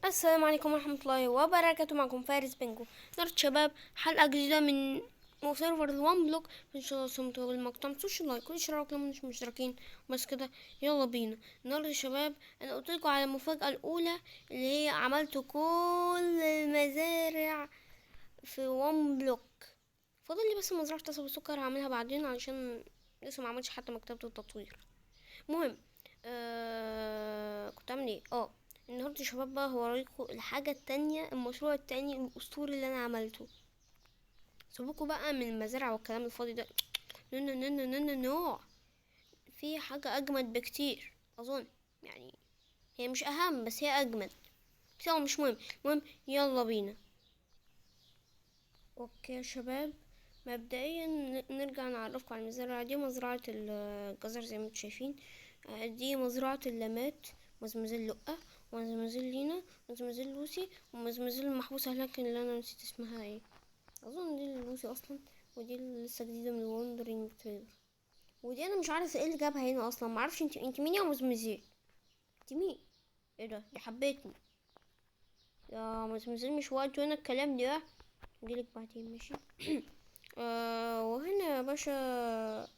السلام عليكم ورحمة الله وبركاته. معكم فارس بنجو. نرد شباب حلقة جديدة من سيرفر الوان بلوك. ان شاء الله صمتوا المقطع، متنسوش اللايك والاشتراك لو مش مشتركين. بس كده يلا بينا. النهارده يا شباب انا قلتلكوا على المفاجأة الاولى اللي هي عملت كل المزارع في وان بلوك. فاضل لي بس مزرعة قصب السكر، هعملها بعدين علشان لسه ما عملتش حتى مكتبة التطوير. المهم كنت عامل ايه النهارده يا شباب بقى هوريكم الحاجة التانية، المشروع التاني الأسطوري اللي أنا عملته. سيبكوا بقى من المزارع والكلام الفاضي ده. نو نو نو نو نو نو نو. في حاجة أجمد بكتير أظن، يعني هي مش أهم بس هي أجمد. بس هو مش مهم. المهم يلا بينا. اوكي يا شباب، مبدئيا نرجع نعرفكم على المزرعة دي. مزرعة الجزر زي ما انتم شايفين. دي مزرعة اللمات، مزمزيل لقة ومزمزيل لينا ومزمزيل لوسي ومزمزيل المحبوسة هناك اللي انا نسيت اسمها ايه. اظن دي لوسي اصلا، ودي اللي لسه جديدة من الوندرينج تريلر. ودي انا مش عارفة ايه اللي جابها هنا اصلا، معرفش انت مين يا مزمزيل؟ انت مين؟ ايه ده؟ دي حبيتني يا مزمزيل، مش وقت هنا الكلام ده. جيلك بعدين ماشي. وهنا يا باشا،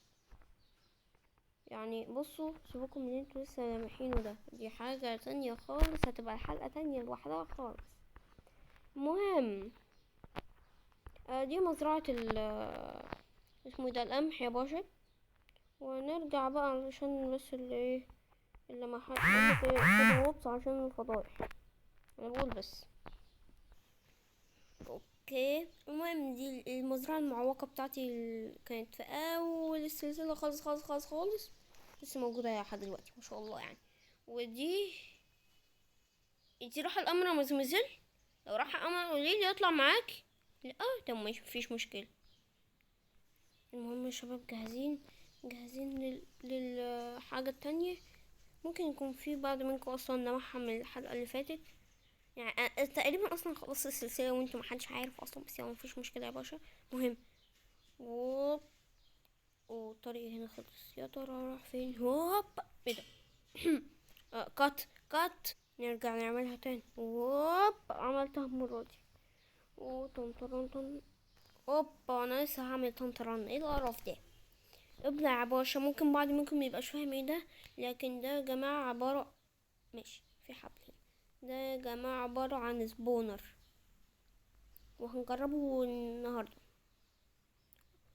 يعني بصوا سيبكم من اللي انتوا لسه لامحينه ده، دي حاجة تانية خالص، هتبقى حلقة تانية لوحدها خالص. المهم دي مزرعة ال اسمه إيه ده، القمح يا باشا. ونرجع بقى علشان بس اللي ايه، اللي ما حد قالك ايه كده وبس عشان الفضايح. انا بقول بس. اوكي المهم دي المزرعة المعوقة بتاعتي كانت في اول السلسلة خالص خالص خالص خالص، لسه موجودة لحد دلوقتي ما شاء الله يعني. ودي انتي رايحة القمر يا مزمزل؟ لو رايحة القمر قوليلي اطلع معاك. لا طب مفيش مشكلة. المهم يا شباب جاهزين للحاجة التانية. ممكن يكون في بعض منكم اصلا نوعها من الحلقة اللي فاتت، يعني تقريبا اصلا خلصت السلسلة وانتم محدش عارف اصلا، بس يعني مفيش مشكلة يا باشا. مهم ووب، والطريق هنا خلص، يا ترى راح فين؟ هوب ايه ده؟ كات نرجع نعملها تاني. هوب عملتها المرة دي. وطن اوبا انا لسه هعمل طنطران، ايه القرف ده؟ ابلع يا باشا. ممكن بعض منكم ميبقاش فاهم ايه ده، لكن ده يا جماعة عبارة، ماشي في حبل هنا. ده يا جماعة عبارة عن سبونر، وهنجربه النهاردة.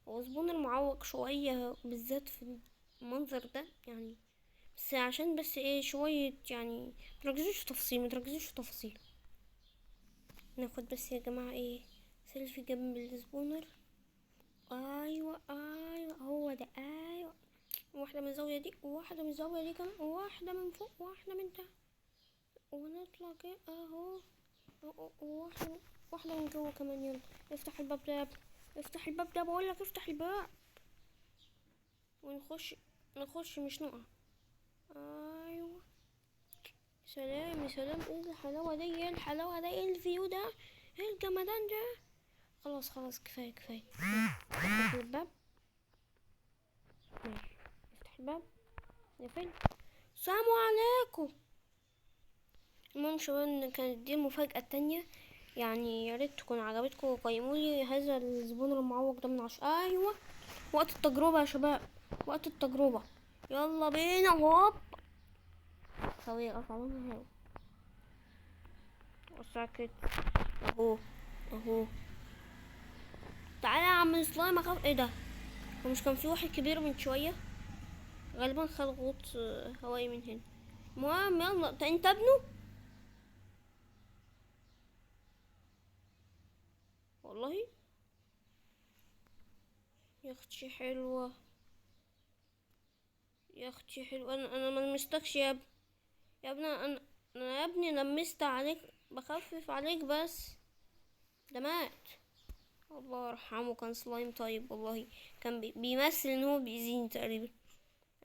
هو سبونر معوق شوية بالذات في المنظر ده يعني، بس عشان بس ايه شوية يعني، متركزوش في تفاصيل. ناخد بس يا جماعة ايه سيلفي جنب السبونر. ايوه هو ده، ايوه. واحدة من الزاوية دي وواحدة من الزاوية دي كمان، وواحدة من فوق وواحدة من تحت، ونطلع كده اهو. واحدة من جوه كمان. يلا افتح الباب ده يا ابني، افتح الباب ده بقولك، افتح الباب ونخش مش نقع. ايوه سلام يا سلام، ايه الحلاوة دي، ايه الحلاوة دي، ايه الفيو ده، ايه الجمدان ده. خلاص كفاية. افتح الباب، ماشي افتح الباب يا فندم. السلام عليكم. المهم شباب ان كانت دي المفاجأة التانية، يعني يا ريت تكون عجبتكم وقيمولي هذا الزبون المعوق ده من 10. ايوه وقت التجربة يا شباب، وقت التجربة. يلا بينا هوب. سوي اطلعنا هنا وساكت اهو. تعالى يا عم سلايم اخاف، ايه ده؟ هو مش كان في واحد كبير من شوية؟ غالبا خد غوط هوائي من هنا. المهم يلا انت ابنه والله. يا اختي حلوة، انا ما لمستكش يا ابني. يا ابني انا يا ابني لمست عليك، بخفف عليك بس. ده مات. الله يرحمه، كان سلايم طيب والله. كان بيمثل ان هو بيأذيني تقريبا،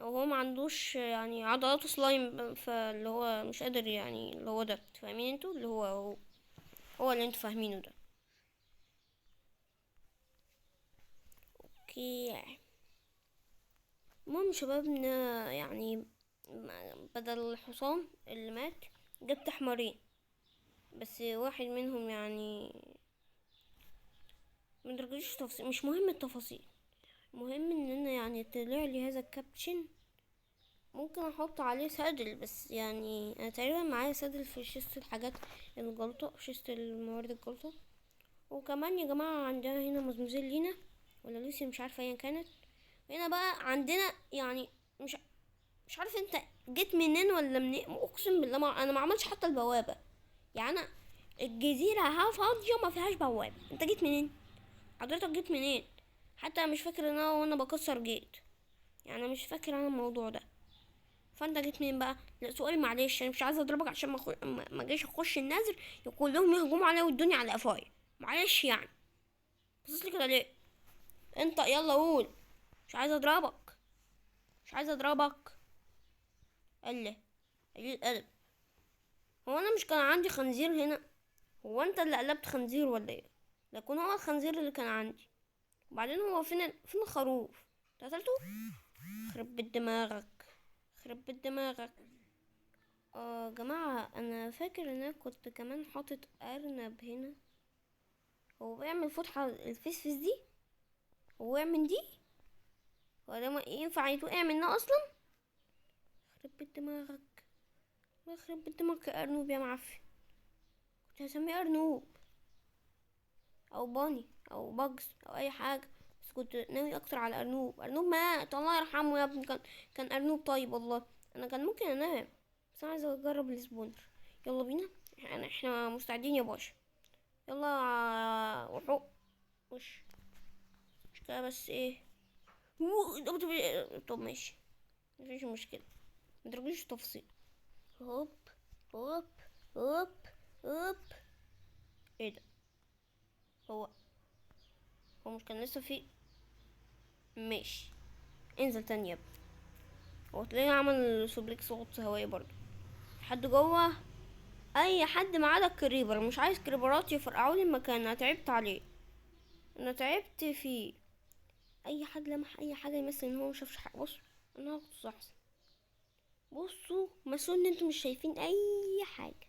او هو ما عندوش يعني عضلات سلايم، فاللي هو مش قادر يعني، اللي هو ده فاهمين انتوا، اللي هو اللي انتوا فاهمينه ده. اوكي المهم شبابنا يعني، بدل الحصان اللي مات جبت حمارين. بس واحد منهم يعني متركزش تفاصيل، مش مهم التفاصيل، المهم ان انا يعني طلع لي هذا الكابتشن. ممكن احط عليه سادل، بس يعني انا تقريبا معايا سادل في شيست الحاجات الجلطة، في شيست الموارد الجلطة. وكمان يا جماعة عندنا هنا مزمزيل لينا ولا لوسي، مش عارفة ايا كانت. هنا بقى عندنا يعني مش عارف انت جيت منين ولا منين، اقسم بالله ما انا ما عملتش حتى البوابة. يعني انا الجزيرة ها فاضية ما فيهاش بوابة، انت جيت منين؟ حضرتك جيت منين؟ حتى أنا مش فاكر ان انا وانا بكسر جيت، يعني انا مش فاكر انا الموضوع ده. فانت جيت منين بقى؟ لا سؤالي معلش، انا مش عايزه اضربك عشان ما اجيش اخش النذر كلهم يهجموا عليا والدنيا على قفايا. معلش يعني، بصيت لي كده ليه؟ انت يلا قول. مش عايزه اضربك، مش عايزه اضربك. قال لي قليل الادب. هو انا مش كان عندي خنزير هنا؟ هو انت اللي قلبت خنزير ولا ايه؟ لكن هو الخنزير اللي كان عندي. وبعدين هو فين الخروف؟ قتلته؟ خرب بيت دماغك، خرب بيت دماغك. جماعة انا فاكر ان انا كنت كمان حاطط ارنب هنا. هو بيعمل فتحة الفسفس دي؟ هو يعمل دي؟ هو ده ينفع يتوقع منه اصلا؟ خرب بيت دماغك، الله يخرب بيت دماغك يا ارنوب يا معفن. كنت هسميه ارنوب او باني او باجز او اي حاجة، بس كنت ناوي اكتر على ارنوب. ارنوب مات الله يرحمه يا ابني، كان ارنوب طيب والله. انا كان ممكن انام، بس انا عايزه اجرب السبونر. يلا بينا، احنا مستعدين يا باشا. يلا وحو وش مش كده بس ايه. طب ماشي، مفيش مشكلة، متركزش تفصيل. هوب هوب هوب هوب. ايه ده؟ هو هو مش كان لسه في؟ ماشي، انزل تاني يا ابني. هو تلاقيه عمل سوبليكس غطس هوائي برضه. حد جوه؟ اي حد ما عدا الكريبر، مش عايز كريبرات يفرقعوا لي المكان، انا تعبت عليه، انا تعبت فيه. اي حد لمح اي حاجه يمثل ان هو مشافش حاجه. بص انا هغطس احسن. بصوا مسوا ان انتوا مش شايفين اي حاجه،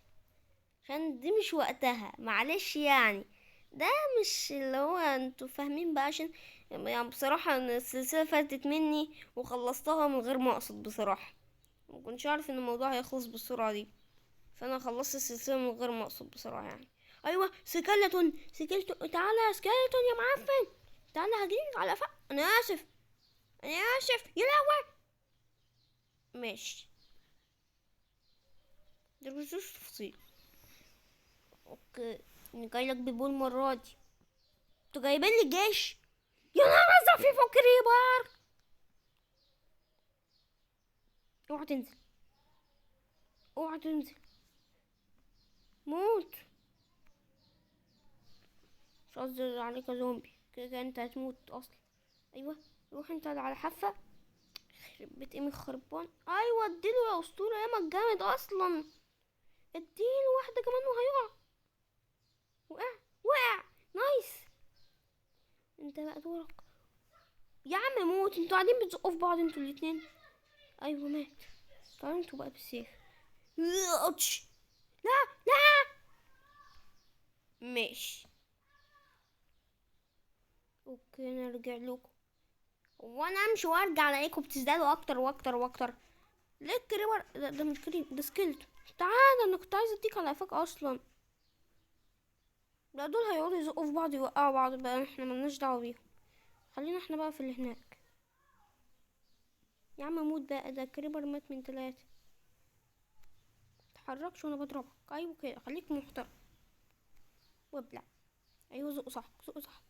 عشان دي مش وقتها معلش يعني. ده مش اللي هو انتوا فاهمين بقى، عشان يعني بصراحة أنا السلسلة فاتت مني وخلصتها من غير ما اقصد بصراحة. ما كنتش عارف ان الموضوع هيخلص بالسرعة دي، فانا خلصت السلسلة من غير ما اقصد بصراحة يعني. ايوه سكيلتون، سكيلتون تعالى يا سكيلتون يا معفن، تعالى هجيلك على انا اسف، انا اسف يا لهوي. ماشي، درجوش تفصيل. اوكي، انا جايلك ببول المرة دي. انتوا جايبين لي جيش؟ يا نهار ازرق في فوق كريبر. اوعى تنزل، اوعى تنزل، موت. مش قصدي عليك يا زومبي، كده كده انت هتموت اصلا. ايوه روح انت على حافة. يخرب بيت ايمي خربان. ايوه اديله يا اسطورة، ياما جامد اصلا. اديله واحدة كمان وهيقع. وقع، وقع. نايس. انت بقى دورك يا عم، موت. انتوا قاعدين بتزقوا في بعض انتوا الاتنين. ايوه مات. تعالوا انتوا بقى بالسيف. اتش. لا لا. ماشي، اوكي انا ارجع لكم، وانا امشي وارجع الاقيكم بتزدادوا اكتر واكتر واكتر. ليه الكريبر ده مش كريب ده سكيلت. تعالى انا كنت عايزه اديك على قفاك اصلا. لا دول هيقعدوا يزقوا في بعض يوقعوا بعض بقى، احنا ملناش دعوه بيهم. خلينا احنا بقى في اللي هناك. يا عم موت بقى، ده الكريبر مات من 3. متحركش وانا بضربك. ايوه كده خليك محترم وابلع. ايوه زق صح، زق صح.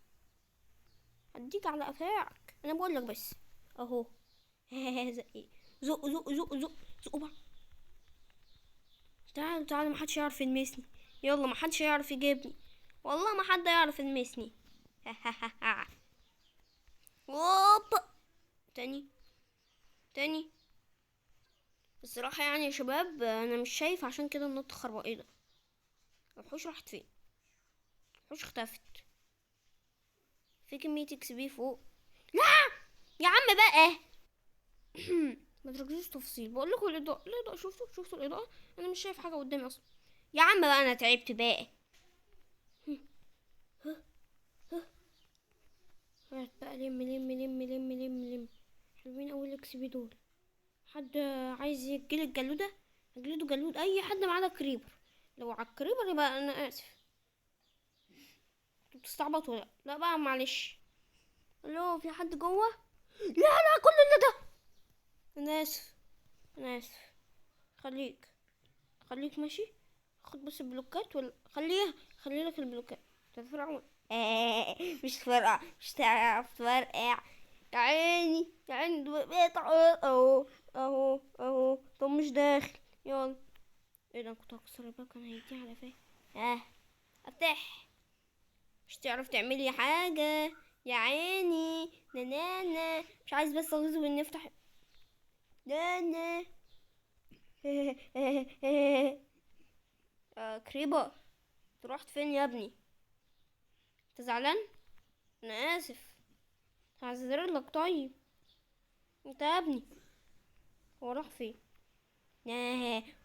هديك على قفاك انا بقول لك بس. اهو. زق ايه؟ زق زق زق زق زق بقى. تعالوا تعالوا، محدش يعرف يلمسني. يلا محدش يعرف يجيبني، والله ما حد يعرف يلمسني. هوب. تاني، تاني. الصراحة يعني يا شباب انا مش شايف، عشان كده النط خربق. ايه ده؟ الوحوش راحت فين؟ الوحوش اختفت. في كمية اكس بي فوق. لا يا عم بقى. ما تركزوش تفصيل، بقول لكم الاضاءة، الاضاءة شفتوا الاضاءة؟ انا مش شايف حاجة قدامي اصلا. يا عم بقى انا تعبت بقى. هات بقى، لم لم لم لم لم لم. حلوين اوي الاكس بي دول. حد عايز يجلد جلودة؟ اجلده جلود اي حد ما عدا كريبر. لو على الكريبر يبقى انا اسف. انتوا بتستعبطوا ولا لا؟ لا بقى معلش. الو، في حد جوه؟ لا لا، كل اللي ده. انا اسف، انا اسف. خليك، خليك ماشي. خد بس البلوكات ولا خلي لك البلوكات. تفرقع. مش فرقع، مش تعرف تفرقع. يا عيني يا عيني، بيقطع اهو. اهو طب مش داخل. يلا. ايه ده، كنت هكسر الباب كان هيدي على فين. اه، افتح. مش تعرف تعملي حاجة. يا عيني نانا، مش عايز بس اغزو اني افتح. نانا. كريبر، انت رحت فين يا ابني؟ انت زعلان؟ انا اسف، هعذر لك. طيب انت يا ابني، هو راح فين؟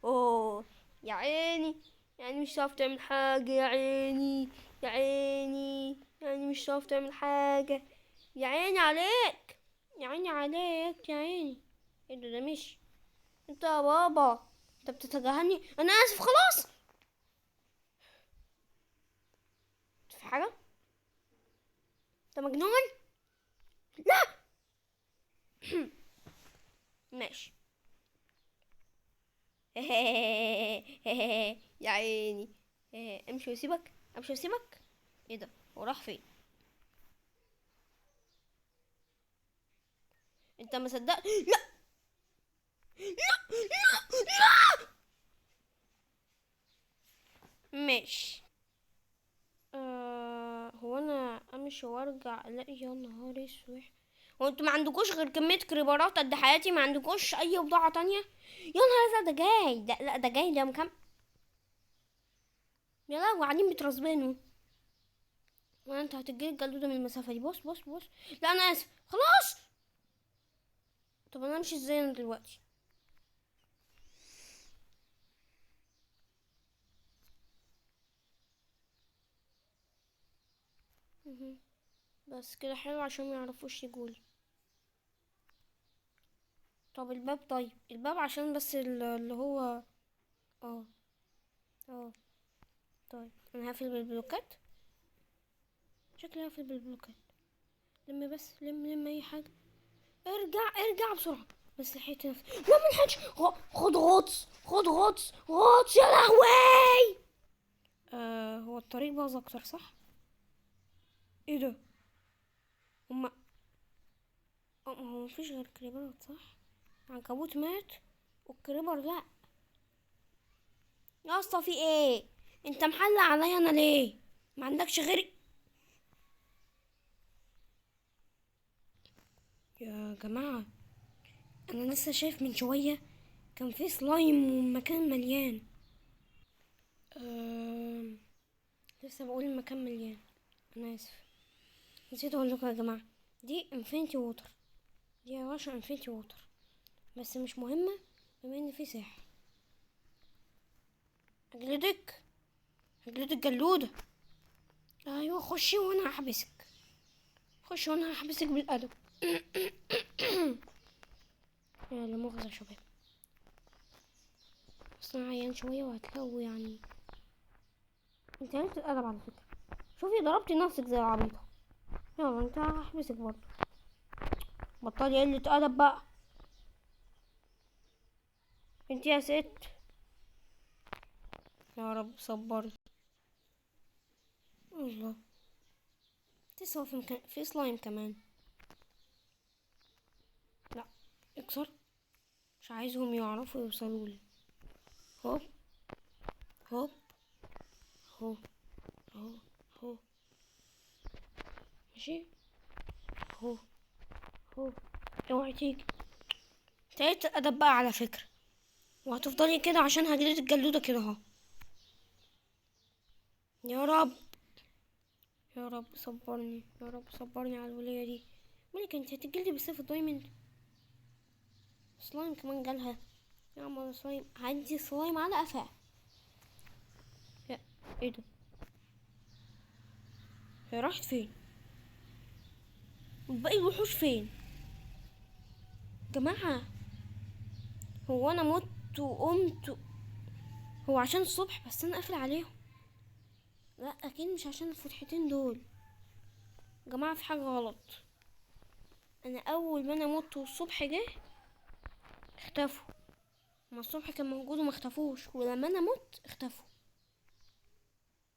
اوه، يا عيني. يعني مش هتعرف تعمل حاجة يا عيني. يا عيني، يعني مش هتعرف تعمل حاجة. يا عيني عليك، يا عيني عليك، يا عيني. ايه ده مشي. انت يا بابا، انت بتتجاهلني. انا اسف خلاص. في حاجة؟ انت مجنون؟ لا. ماشي. يا عيني. امشي واسيبك، امشي واسيبك. ايه ده، هو راح فين؟ انت ما صدقت. لا لا. ماشي. هو انا امشي وارجع الاقي يا نهار اسود. هو انتوا ما عندكوش غير كمية كريبرات قد حياتي؟ ما عندكوش اي بضاعة تانية؟ يا نهار ازرق، ده جاي ده، لا ده جاي ده مكم. يا لا، وقاعدين بترزبنوا. وانت هتجيلي الجلودة من المسافة دي. بص بص بص. لا انا اسف خلاص. طب انا امشي ازاي انا دلوقتي؟ مهم. بس كده حلو عشان ما يعرفوش يقولي. طب الباب، طيب الباب عشان بس اللي هو. اه اه. طيب انا هقفل بالبلوكات. شكلي هقفل بالبلوكات. لم بس، لم اي حاجة. ارجع بسرعة. بس لحقت نفسي. لا ملحقتش. خد غطس، خد غطس، غطس يا لهوي. هو الطريق باظ اكتر صح؟ ايه ده؟ هما. هو مفيش غير كريبرات صح؟ العنكبوت مات والكريبر لا. يا اسطى في ايه؟ انت محلق عليا انا ليه؟ ما عندكش غيري؟ يا جماعة، انا لسه شايف من شوية كان في سلايم والمكان مليان. أه... لسه بقول المكان مليان. انا اسف، نسيت اقول لكم يا جماعة. دي انفينيتي ووتر. دي يا باشا انفينيتي ووتر. بس مش مهمة بما ان في ساحر. اجلدك، اجلدك جلودة. ايوه خشي وانا هحبسك. خشي وانا هحبسك بالقلم. يا لا مؤاخذة يا شباب، اصلا عيان شوية وهتلاقوا يعني. انت عرفت الادب على فكرة. شوفي ضربتي نفسك زي العبيطة. يلا انت هحبسك برضه. بطلي قلة ادب بقى. انت يا ست. يا رب صبري. الله، تسوى في مكان في سلايم كمان. لا، اكسر. مش عايزهم يعرفوا يوصلوا لي. هوب هوب. هو هو هو. ماشي. هو هو. اوعي تيجي. تلات ادب بقى على فكرة. وهتفضلي كده عشان هجلد الجلودة كده اهو. يا رب، يا رب صبرني، يا رب صبرني على الولية دي. مالك انت هتجلدي بسيف الدايموند؟ سلايم كمان جالها. يا عم سلايم، عندي سلايم على قفا. ايه ده؟ هي راحت فين؟ باقي الوحوش فين؟ جماعة، هو انا مت وقمت؟ هو عشان الصبح بس انا قافل عليهم؟ لا اكيد مش عشان الفتحتين دول. جماعة في حاجة غلط. انا اول ما انا مت والصبح جه اختفوا. ما الصبح كان موجود وما اختفوش، ولما انا مت اختفوا.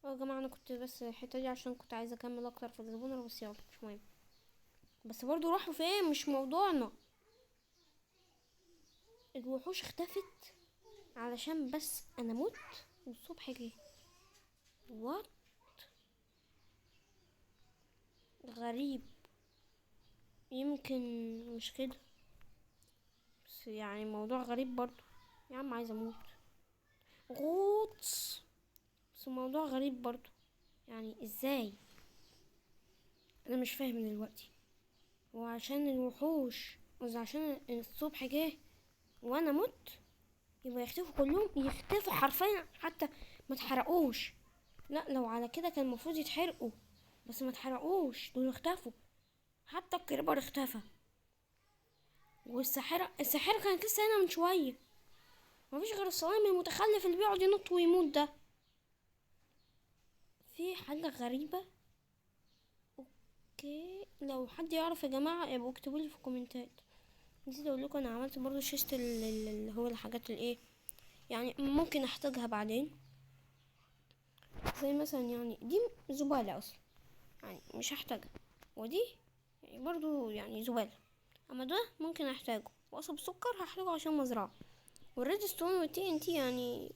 يا جماعة انا كنت بس الحتة دي عشان كنت عايزة اكمل اكتر في الزبونة، بس يلا مش مهم. بس برضو راحوا فين؟ مش موضوعنا. الوحوش اختفت علشان بس انا مت والصبح جه. وات؟ غريب. يمكن مش كده، بس يعني موضوع غريب برضو. يا عم عايزة اموت. غوص. بس الموضوع غريب برضو، يعني ازاي؟ انا مش فاهم دلوقتي. هو عشان الوحوش، قصدي عشان الصبح جه وانا مت يبقى يختفوا كلهم؟ يختفوا حرفيا حتى ما اتحرقوش؟ لا لو على كده كان المفروض يتحرقوا، بس ما اتحرقوش، دول اختفوا. حتى الكريبر اختفى. الساحرة كانت لسه هنا من شوية. مفيش غير الصلايم المتخلف اللي بيقعد ينط ويموت ده. في حاجة غريبة. اوكي، لو حد يعرف يا جماعة يبقوا اكتبولي في الكومنتات. نسيت اقول لكم انا عملت برضو شيست اللي هو الحاجات الايه، يعني ممكن احتاجها بعدين. زي مثلا يعني دي زبالة اصلا، يعني مش هحتاجها. ودي يعني برضو يعني زبالة. اما ده ممكن احتاجه، وقصب سكر هحتاجه عشان مزرعة. والريد ستون والتي ان تي يعني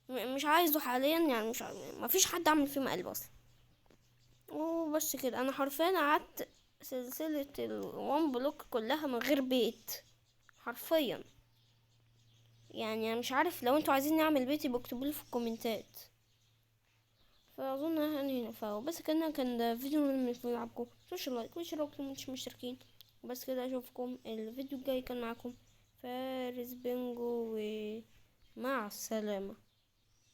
مش عايزه حاليا، يعني مش ما فيش حد عمل فيه مقلب اصلا. وبس كده انا حرفيا قعدت سلسلة الوان بلوك كلها من غير بيت، حرفيا. يعني انا مش عارف، لو انتوا عايزين نعمل بيت يبقوا اكتبولي في الكومنتات. فاظن هنا فبس كده كان ده فيديو من لعبكم. متنسوش اللايك واشتراك لو مش مشتركين. وبس كده اشوفكم الفيديو الجاي. كان معاكم فارس بنجو، ومع السلامة.